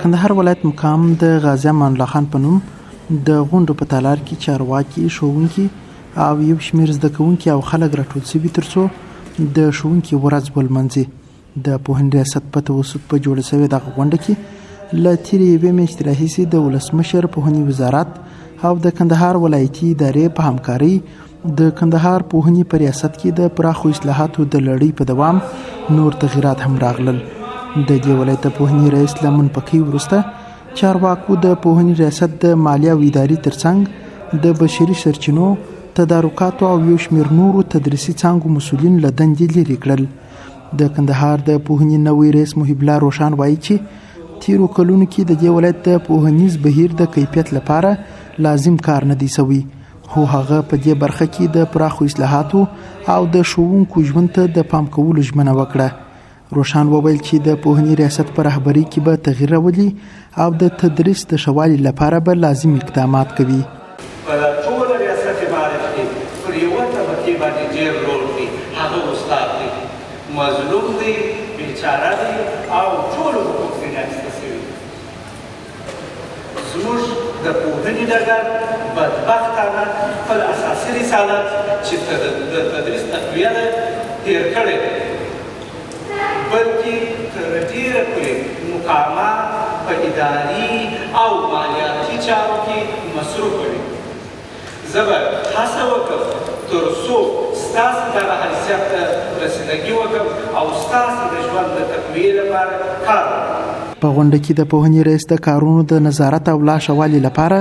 کندهار ولایت مقام د غازی امان الله خان په نوم د غونډو په تالار کې چارواکي، ښوونکي او یو شمېر زده کوونکي او خلک راټول شوي تر څو د ښوونکي ورځ ولمانځي. د پوهنې ریاست په توسط په جوړه شوې دغه غونډه کې له تېرې یوې میاشتې راهیسې د ولسمشر پوهنې وزارت او د کندهار ولایتي ادارې په همکارۍ د کندهار پوهنې په ریاست کې د پراخو اصلاحاتو د لړۍ په دوام نور تغیرات هم راغلل. د دې ولایت پوهنې رئیس له منفقۍ وروسته چارواکو د پوهنې ریاست د مالیې او ادارې ترڅنګ د بشري سرچینو، تدارکاتو او یو شمېر نورو تدریسي څانګو مسؤلین له دندې لرې کړل. د کندهار د پوهنې نوی رئیس محب الله روشان وایي چې تیرو کلونو کې د دې ولایت د پوهنیز بهیر د کیفیت لپاره لازم کار نه دی شوی، خو هغه په دې برخه کې د پراخو اصلاحاتو او د ښوونکو ژوند ته د پام کولو ژمنه وکړه. روشان وویل چې د پوهنې ریاست په رهبرۍ کې به تغییر راولي او د تدریس د ښه والي لپاره به لازم اقدامات کوي. په ټول ریاست معارف کې پر یوه طبقې باندې ډېر رول دی، هغه استاد دی، مظلوم دی، بیچاره دی او ټولو حقوق ځینې اخیسته شوي. زموږ د پوهنې ډګر بدبختانه خپل اساسي رسالت چې د تدریس تقویه ده تېر کړی، بلکې تر ډېره پورې مقامات په اداري او مالیاتي چارو کې مصروف کړي. زه به هڅه وکړم تر څو ستاسو دغه حیثیت ته رسیدګي وکړم او ستاسو د ژوند د تقویې لپاره کار وکړم. په غونډه کې د پوهنې رئیس د کارونو د نظارت او لا ښه والي لپاره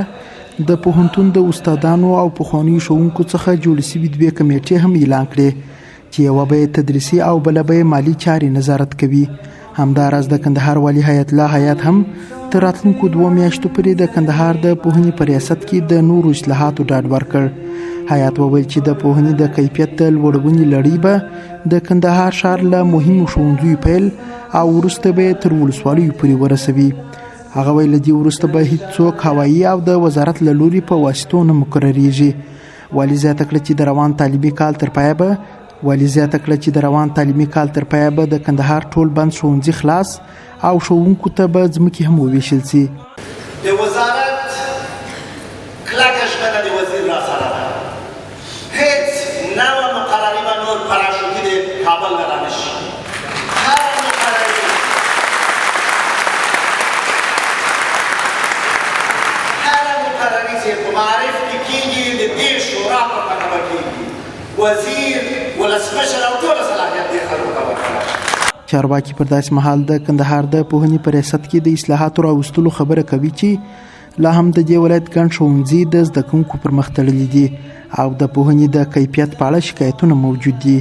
د پوهنتون د استادانو او پخوانیو ښوونکو څخه جوړې شوي دوې کمیټې هم اعلان کړې چې یوه به یې تدریسي او بله به یې مالي چارې نظارت کوي. همداراز د کندهار والي حیات الله حیات هم تر راتلونکو 2 میاشتو پورې د کندهار د پوهنې په ریاست کې د نورو اصلاحاتو ډاډ ورکړ. حیات وویل چې د پوهنې د کیفیت د لوړونې لړۍ به د کندهار ښار له مهمو ښوونځیو پیل او وروسته به یې تر ولسوالیو پورې ورسوي. هغه ویل له دې وروسته به هیڅوک هوایي او د وزارت له لوري په واسطو نه مقرریږي. والي زیاته کړه چې د روان تعلیمي کال تر پایه به د کندهار ټول بند ښوونځي خلاص او ښوونکو ته به ځمکې هم وویشل شي. د وزارت کلکه ژمنه د وزیر را سره ده، هیڅ نوه مقرري به نور پراشوتي د کابل نه رانشي. هره مقرري چې په معارف کې کېږي د دې شورا په پټه کېږي، وزیر، ولسمشر او ټوله صلاحیت دې خلکو ته ورکړه. چارواکي پر داسې مهال د کندهار د پوهنې په ریاست کې د اصلاحاتو راوستلو خبره کوي چې لا هم د دې ولایت ګڼ ښوونځي د زده کوونکو پر مخ تړلي دي او د پوهنې د کیفیت په اړه شکایتونه موجود دي.